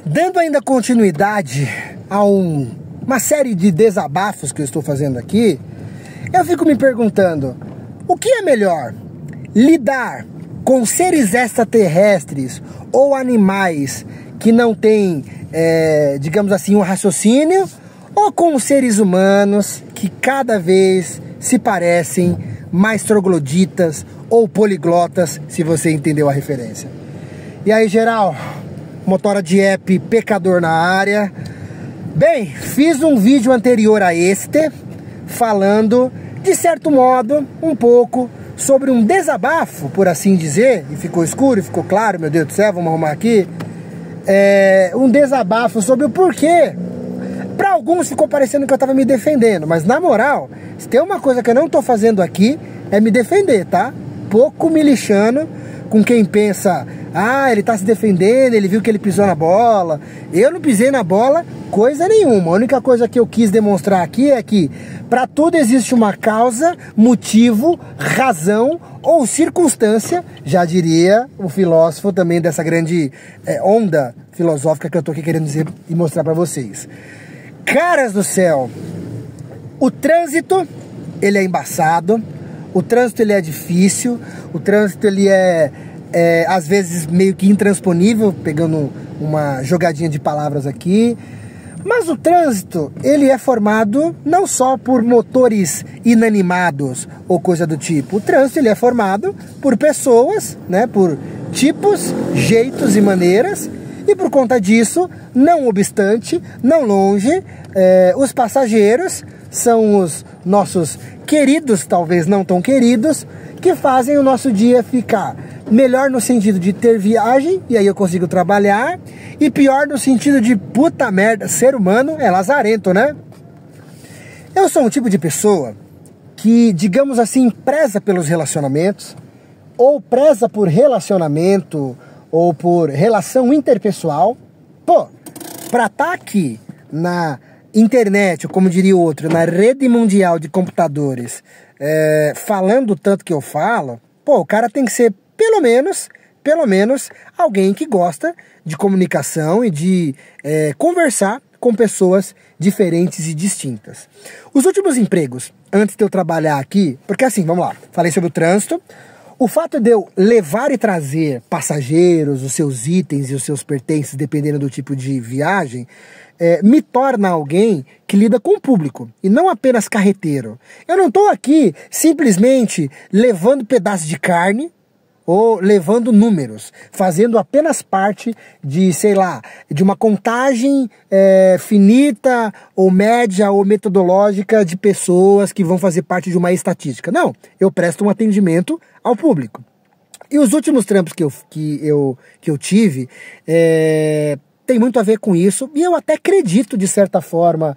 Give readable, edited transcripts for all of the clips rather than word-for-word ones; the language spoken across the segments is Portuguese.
Dando ainda continuidade a uma série de desabafos que eu estou fazendo aqui, eu fico me perguntando, o que é melhor? Lidar com seres extraterrestres ou animais que não têm, digamos assim, um raciocínio, ou com seres humanos que cada vez se parecem mais trogloditas ou poliglotas, se você entendeu a referência. E aí, geral, motora de app pecador na área. Bem, fiz um vídeo anterior a este, falando, de certo modo, um pouco sobre um desabafo, por assim dizer, e ficou escuro, e ficou claro, meu Deus do céu, vamos arrumar aqui, um desabafo sobre o porquê. Para alguns ficou parecendo que eu estava me defendendo, mas na moral, se tem uma coisa que eu não estou fazendo aqui, é me defender, tá? Pouco me lixando com quem pensa, ele tá se defendendo, ele viu que ele pisou na bola. Eu não pisei na bola coisa nenhuma. A única coisa que eu quis demonstrar aqui é que para tudo existe uma causa, motivo, razão ou circunstância, já diria o filósofo também dessa grande onda filosófica que eu tô aqui querendo dizer e mostrar para vocês. Caras do céu, o trânsito, ele é embaçado, o trânsito ele é difícil, o trânsito ele é às vezes meio que intransponível, pegando uma jogadinha de palavras aqui, mas o trânsito ele é formado não só por motores inanimados ou coisa do tipo, o trânsito ele é formado por pessoas, né, por tipos, jeitos e maneiras. E por conta disso, não obstante, não longe, os passageiros são os nossos queridos, talvez não tão queridos, que fazem o nosso dia ficar melhor no sentido de ter viagem, e aí eu consigo trabalhar, e pior no sentido de puta merda, ser humano é lazarento, né? Eu sou um tipo de pessoa que, digamos assim, preza pelos relacionamentos, ou preza por relacionamento, ou por relação interpessoal. Pô, pra estar aqui na internet, ou como diria o outro, na rede mundial de computadores, falando o tanto que eu falo, pô, o cara tem que ser pelo menos alguém que gosta de comunicação e de conversar com pessoas diferentes e distintas. Os últimos empregos, antes de eu trabalhar aqui, porque assim, vamos lá, falei sobre o trânsito. O fato de eu levar e trazer passageiros, os seus itens e os seus pertences, dependendo do tipo de viagem, me torna alguém que lida com o público, e não apenas carreteiro. Eu não estou aqui simplesmente levando pedaços de carne, ou levando números, fazendo apenas parte de, sei lá, de uma contagem finita, ou média, ou metodológica de pessoas que vão fazer parte de uma estatística. Não, eu presto um atendimento ao público. E os últimos trampos que eu tive tem muito a ver com isso, e eu até acredito, de certa forma,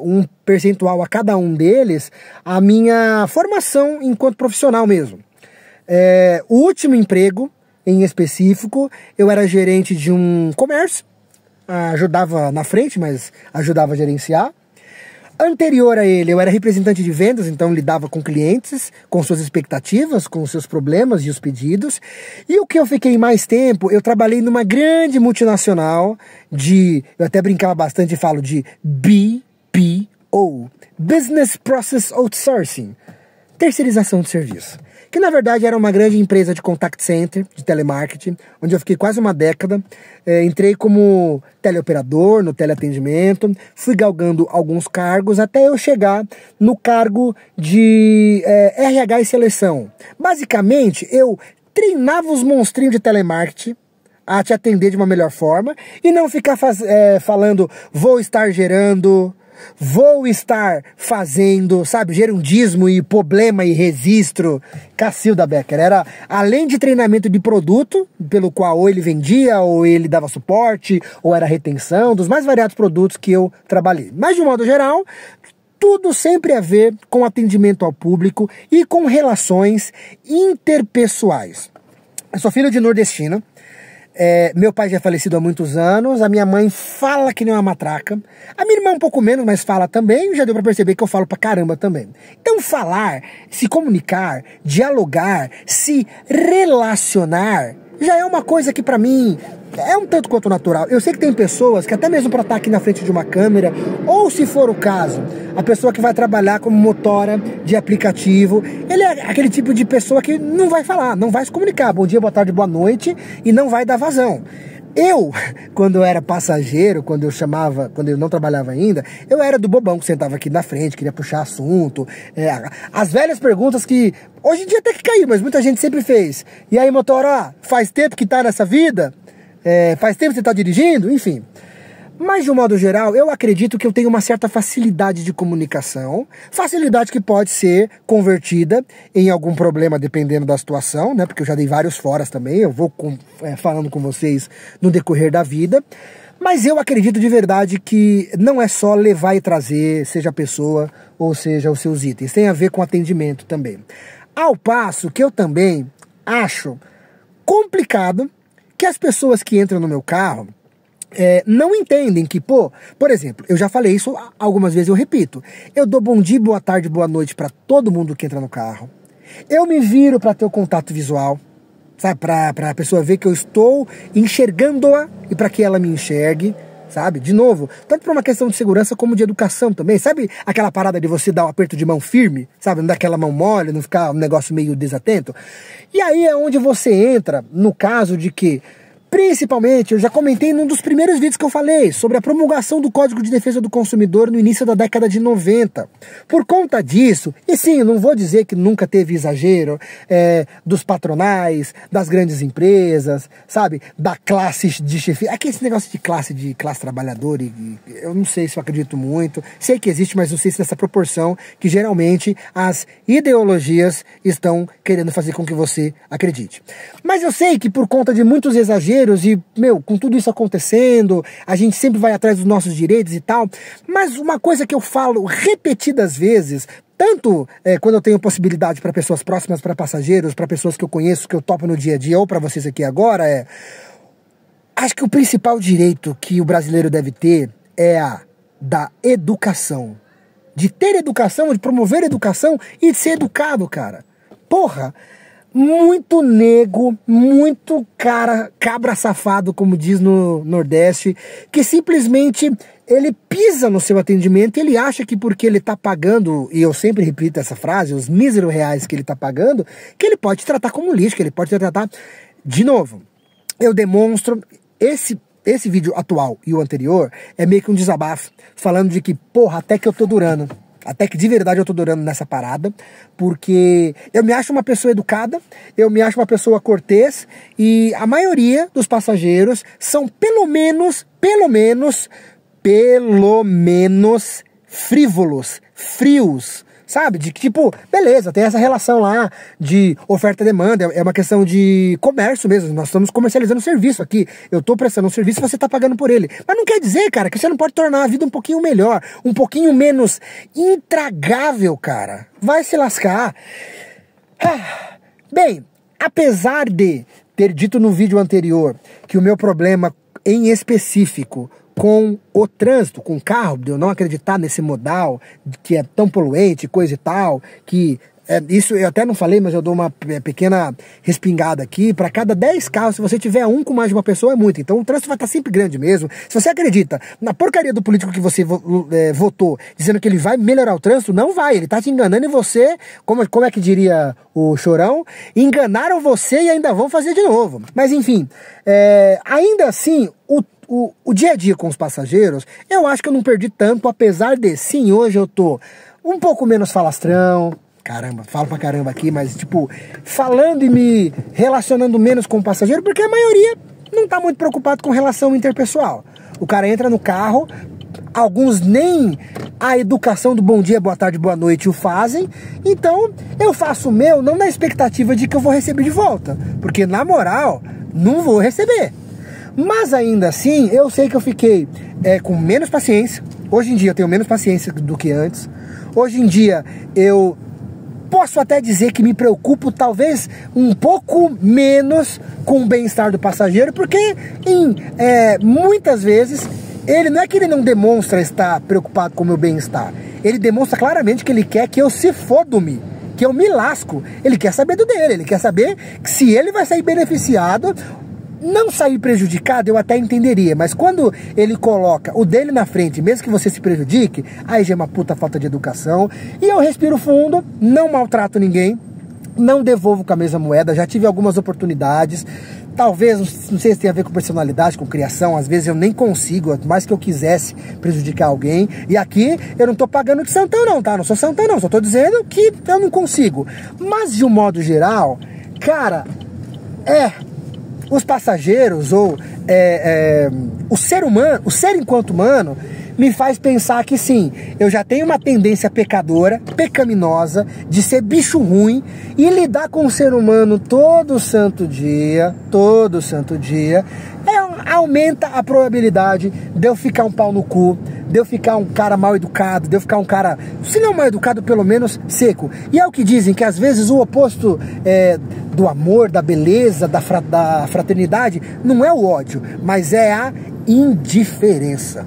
um percentual a cada um deles, a minha formação enquanto profissional mesmo. O último emprego, em específico, eu era gerente de um comércio, ajudava na frente, mas ajudava a gerenciar. Anterior a ele, eu era representante de vendas, então lidava com clientes, com suas expectativas, com seus problemas e os pedidos. E o que eu fiquei mais tempo, eu trabalhei numa grande multinacional eu até brincava bastante e falo de BPO, Business Process Outsourcing, terceirização de serviço. Que na verdade era uma grande empresa de contact center, de telemarketing, onde eu fiquei quase uma década. Entrei como teleoperador, no teleatendimento, fui galgando alguns cargos até eu chegar no cargo de RH e seleção. Basicamente, eu treinava os monstrinhos de telemarketing a te atender de uma melhor forma e não ficar falando, vou estar gerando, vou estar fazendo, sabe, gerundismo e problema e registro. Cacilda Becker. Era, além de treinamento de produto, pelo qual ou ele vendia, ou ele dava suporte, ou era retenção, dos mais variados produtos que eu trabalhei. Mas, de um modo geral, tudo sempre a ver com atendimento ao público e com relações interpessoais. Eu sou filho de nordestino. Meu pai já é falecido há muitos anos, a minha mãe fala que nem uma matraca, a minha irmã um pouco menos, mas fala também, já deu pra perceber que eu falo pra caramba também. Então falar, se comunicar, dialogar, se relacionar já é uma coisa que pra mim é um tanto quanto natural. Eu sei que tem pessoas que até mesmo para estar aqui na frente de uma câmera, ou se for o caso, a pessoa que vai trabalhar como motora de aplicativo, ele é aquele tipo de pessoa que não vai falar, não vai se comunicar, bom dia, boa tarde, boa noite, e não vai dar vazão. Eu, quando eu era passageiro, quando eu não trabalhava ainda, eu era do bobão que sentava aqui na frente, queria puxar assunto. As velhas perguntas que hoje em dia até que caiu, mas muita gente sempre fez. E aí, motora, faz tempo que tá nessa vida? Faz tempo que você tá dirigindo? Enfim. Mas, de um modo geral, eu acredito que eu tenho uma certa facilidade de comunicação, facilidade que pode ser convertida em algum problema, dependendo da situação, né? Porque eu já dei vários foras também, eu vou falando com vocês no decorrer da vida. Mas eu acredito de verdade que não é só levar e trazer, seja a pessoa ou seja os seus itens, tem a ver com atendimento também. Ao passo que eu também acho complicado que as pessoas que entram no meu carro não entendem que, por exemplo, eu já falei isso algumas vezes, eu repito, eu dou bom dia, boa tarde, boa noite para todo mundo que entra no carro, eu me viro para ter o contato visual, sabe, para a pessoa ver que eu estou enxergando-a e para que ela me enxergue, sabe, de novo, tanto por uma questão de segurança como de educação também, sabe aquela parada de você dar um aperto de mão firme, sabe, não dar aquela mão mole, não ficar um negócio meio desatento, e aí é onde você entra no caso de que, principalmente, eu já comentei num dos primeiros vídeos que eu falei sobre a promulgação do Código de Defesa do Consumidor no início da década de 90. Por conta disso, e sim, não vou dizer que nunca teve exagero dos patronais, das grandes empresas, sabe, da classe de chefia. Aqui esse negócio de classe trabalhadora, eu não sei se eu acredito muito, sei que existe, mas não sei se nessa proporção que geralmente as ideologias estão querendo fazer com que você acredite. Mas eu sei que por conta de muitos exageros e, com tudo isso acontecendo, a gente sempre vai atrás dos nossos direitos e tal, mas uma coisa que eu falo repetidas vezes, tanto quando eu tenho possibilidade para pessoas próximas, para passageiros, para pessoas que eu conheço, que eu topo no dia a dia, ou para vocês aqui agora, acho que o principal direito que o brasileiro deve ter é a da educação. De ter educação, de promover educação e de ser educado, cara. Porra! Muito nego, muito cabra safado, como diz no Nordeste, que simplesmente ele pisa no seu atendimento e ele acha que porque ele tá pagando, e eu sempre repito essa frase, os míseros reais que ele tá pagando, que ele pode te tratar como lixo, que ele pode te tratar... De novo, eu demonstro esse vídeo atual e o anterior é meio que um desabafo, falando de que, porra, até que eu tô durando. Até que de verdade eu tô durando nessa parada, porque eu me acho uma pessoa educada, eu me acho uma pessoa cortês, e a maioria dos passageiros são pelo menos frívolos, frios, sabe? De que tipo, beleza, tem essa relação lá de oferta e demanda, é uma questão de comércio mesmo, nós estamos comercializando serviço aqui, eu tô prestando um serviço e você tá pagando por ele. Mas não quer dizer, cara, que você não pode tornar a vida um pouquinho melhor, um pouquinho menos intragável, cara. Vai se lascar. Bem, apesar de ter dito no vídeo anterior que o meu problema em específico com o trânsito, com o carro, de eu não acreditar nesse modal que é tão poluente, coisa e tal, que isso eu até não falei, mas eu dou uma pequena respingada aqui, para cada 10 carros, se você tiver um com mais de uma pessoa, é muito, então o trânsito vai estar sempre grande mesmo. Se você acredita na porcaria do político que você votou, dizendo que ele vai melhorar o trânsito, não vai, ele tá te enganando e você, como é que diria o Chorão, enganaram você e ainda vão fazer de novo. Mas enfim, ainda assim, o dia a dia com os passageiros, eu acho que eu não perdi tanto, apesar de, sim, hoje eu tô um pouco menos falastrão, caramba, falo pra caramba aqui, mas tipo, falando e me relacionando menos com o passageiro, porque a maioria não tá muito preocupado com relação interpessoal. O cara entra no carro, alguns nem a educação do bom dia, boa tarde, boa noite o fazem, então eu faço o meu não na expectativa de que eu vou receber de volta, porque na moral, não vou receber. Mas ainda assim, eu sei que eu fiquei com menos paciência. Hoje em dia eu tenho menos paciência do que antes. Hoje em dia eu posso até dizer que me preocupo talvez um pouco menos com o bem-estar do passageiro, porque muitas vezes ele não é que ele não demonstra estar preocupado com o meu bem-estar. Ele demonstra claramente que ele quer que eu se foda-me, que eu me lasco. Ele quer saber do dele, ele quer saber que se ele vai sair beneficiado. Não sair prejudicado eu até entenderia, mas quando ele coloca o dele na frente, mesmo que você se prejudique, aí já é uma puta falta de educação. E eu respiro fundo, não maltrato ninguém, não devolvo com a mesma moeda, já tive algumas oportunidades, talvez, não sei se tem a ver com personalidade, com criação, às vezes eu nem consigo, mais que eu quisesse prejudicar alguém, e aqui eu não tô pagando de santão não, tá? Não sou santão não, só tô dizendo que eu não consigo. Mas de um modo geral, cara, os passageiros ou o ser humano, o ser enquanto humano, me faz pensar que sim, eu já tenho uma tendência pecadora, pecaminosa, de ser bicho ruim e lidar com o ser humano todo santo dia, aumenta a probabilidade de eu ficar um pau no cu, de eu ficar um cara mal educado, de eu ficar um cara, se não mal educado, pelo menos seco. E é o que dizem, que às vezes o oposto do amor, da beleza, da fraternidade, não é o ódio, mas é a indiferença.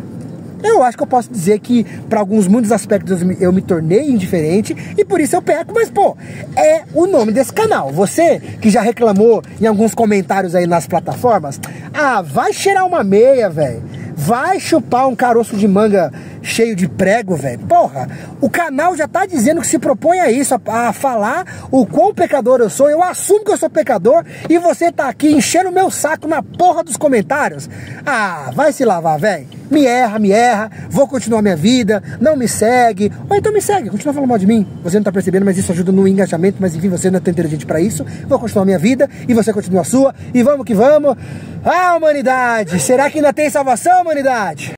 Eu acho que eu posso dizer que, para muitos aspectos, eu me tornei indiferente e por isso eu peco, mas, pô, é o nome desse canal. Você que já reclamou em alguns comentários aí nas plataformas, vai cheirar uma meia, velho. Vai chupar um caroço de manga cheio de prego, velho. Porra, o canal já tá dizendo que se propõe a isso, a falar o quão pecador eu sou. Eu assumo que eu sou pecador e você tá aqui enchendo o meu saco na porra dos comentários. Vai se lavar, velho. Me erra, vou continuar minha vida, não me segue. Ou então me segue, continua falando mal de mim. Você não tá percebendo, mas isso ajuda no engajamento. Mas enfim, você não é tão inteligente pra isso. Vou continuar minha vida e você continua a sua. E vamos que vamos. Humanidade! Será que ainda tem salvação, humanidade?